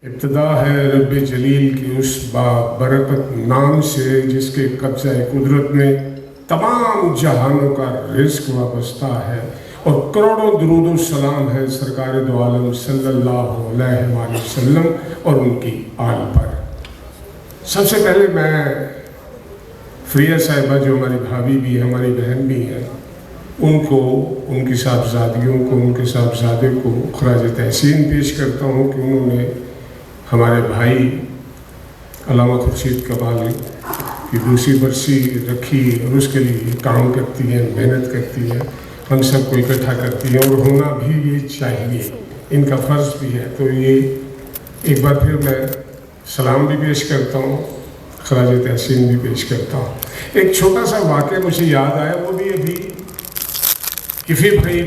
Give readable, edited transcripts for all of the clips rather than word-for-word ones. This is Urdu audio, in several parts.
ابتدا ہے رب جلیل کی اس بابرکت نام سے جس کے قبضہ قدرت میں تمام جہانوں کا رزق وابستہ ہے، اور کروڑوں درود و سلام ہے سرکار دو عالم صلی اللہ علیہ وآلہ وسلم اور ان کی آل پر۔ سب سے پہلے میں فریہ صاحبہ جو ہماری بھابھی بھی ہے، ہماری بہن بھی ہے، ان کو، ان کی صاحبزادیوں کو، ان کے صاحبزادے کو خراج تحسین پیش کرتا ہوں کہ انہوں نے ہمارے بھائی علامہ خورشید کمال کی دوسری برسی رکھی اور اس کے لیے کام کرتی ہیں، محنت کرتی ہیں، ہم سب کو اکٹھا کرتی ہیں، اور ہونا بھی یہ چاہیے، ان کا فرض بھی ہے۔ تو یہ ایک بار پھر میں سلام بھی پیش کرتا ہوں، خراج تحسین بھی پیش کرتا ہوں۔ ایک چھوٹا سا واقعہ مجھے یاد آیا، وہ بھی ابھی کفی بھائی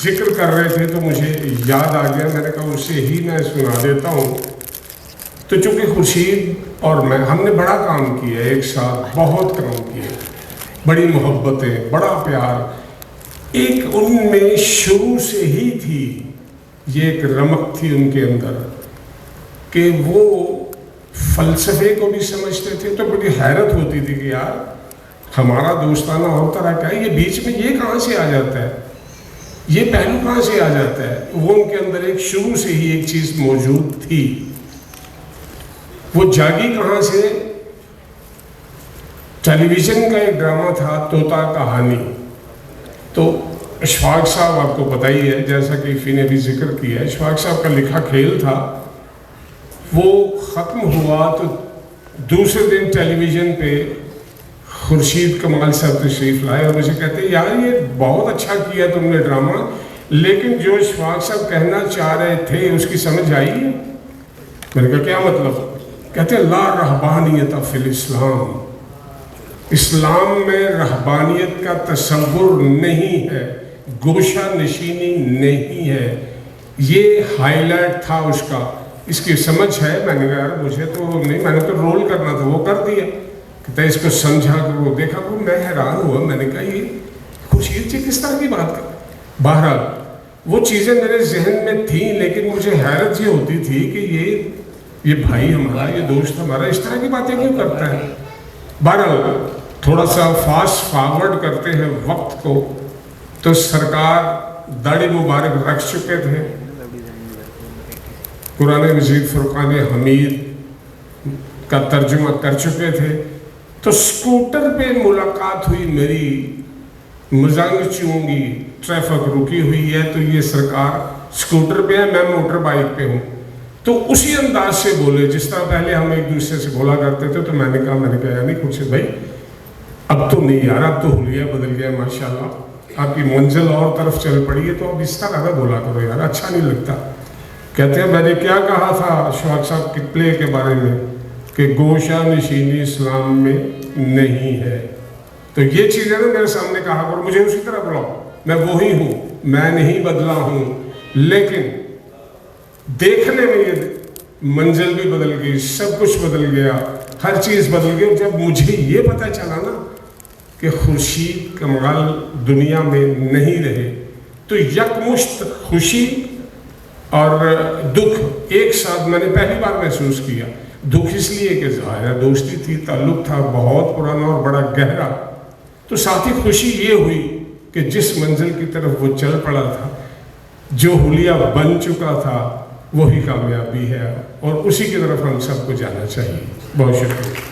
ذکر کر رہے تھے تو مجھے یاد آ گیا، میں نے کہا اسے ہی میں سنا دیتا ہوں۔ تو چونکہ خورشید اور میں، ہم نے بڑا کام کیا ایک ساتھ، بہت کام کیا، بڑی محبتیں، بڑا پیار، ایک ان میں شروع سے ہی تھی، یہ ایک رمق تھی ان کے اندر کہ وہ فلسفے کو بھی سمجھتے تھے۔ تو بڑی حیرت ہوتی تھی کہ یار ہمارا دوستانہ ہوتا رہا، کیا یہ بیچ میں یہ کہاں سے آ جاتا ہے، یہ پہلو کہاں سے آ جاتا ہے؟ وہ ان کے اندر ایک شروع سے ہی ایک چیز موجود تھی، وہ جاگی کہاں سے؟ ٹیلی ویژن کا ایک ڈرامہ تھا طوطا کہانی، تو اشفاق صاحب آپ کو پتہ ہی ہے، جیسا کہ فی نے بھی ذکر کیا ہے، اشفاق صاحب کا لکھا کھیل تھا، وہ ختم ہوا تو دوسرے دن ٹیلی ویژن پہ خورشید کمال صاحب تشریف لائے اور مجھے کہتے ہیں یار یہ بہت اچھا کیا تم نے ڈرامہ، لیکن جو اشفاق صاحب کہنا چاہ رہے تھے اس کی سمجھ آئی ہے؟ میں نے کہا کیا مطلب؟ کہتے ہیں لا رہبانیت فی الاسلام، اسلام میں رہبانیت کا تصور نہیں ہے، گوشہ نشینی نہیں ہے، یہ ہائی لائٹ تھا اس کا، اس کی سمجھ ہے؟ میں نے کہا یار مجھے تو نہیں، میں نے تو رول کرنا تھا، وہ کر دیا۔ کہتا ہے اس کو سمجھا کہ وہ دیکھا، وہ میں حیران ہوا، میں نے کہا یہ خورشید جی کس طرح کی بات کر؟ بہرحال وہ چیزیں میرے ذہن میں تھیں، لیکن مجھے حیرت یہ ہوتی تھی کہ یہ بھائی ہمارا، یہ دوست ہمارا اس طرح کی باتیں کیوں کرتا ہے؟ بہرحال تھوڑا سا فاسٹ فارورڈ کرتے ہیں وقت کو، تو سرکار داڑھی مبارک رکھ چکے تھے، قرآن مجید فرقان حمید کا ترجمہ کر چکے تھے، تو سکوٹر پہ ملاقات ہوئی میری، مزنگ چونگی، ٹریفک رکی ہوئی ہے، تو یہ سرکار سکوٹر پہ ہے، میں موٹر بائک پہ ہوں، تو اسی انداز سے بولے جس طرح پہلے ہم ایک دوسرے سے بولا کرتے تھے۔ تو میں نے کہا یعنی خورشید بھائی اب تو نہیں یار، اب تو حلیہ بدل گیا ماشاءاللہ، آپ کی منزل اور طرف چل پڑی ہے، تو اب اس طرح نہ بولا کرو یار، اچھا نہیں لگتا۔ کہتے ہیں میں نے کیا کہا تھا اشفاق صاحب کے پلے کے بارے میں کہ گوشہ نشینی اسلام میں نہیں ہے، تو یہ چیزیں نا میرے سامنے کہا کرو، مجھے اسی طرح بلاؤ، میں وہی ہوں، میں نہیں بدلا ہوں، لیکن دیکھنے میں یہ منزل بھی بدل گئی، سب کچھ بدل گیا، ہر چیز بدل گئی۔ جب مجھے یہ پتہ چلا نا کہ خورشید کمال دنیا میں نہیں رہے، تو یکمشت خوشی اور دکھ ایک ساتھ میں نے پہلی بار محسوس کیا۔ دکھ اس لیے کہ ظاہر دوستی تھی، تعلق تھا بہت پرانا اور بڑا گہرا، تو ساتھ ہی خوشی یہ ہوئی کہ جس منزل کی طرف وہ چل پڑا تھا، جو حلیہ بن چکا تھا، وہی کامیابی ہے، اور اسی کی طرف ہم سب کو جانا چاہیے۔ بہت شکریہ۔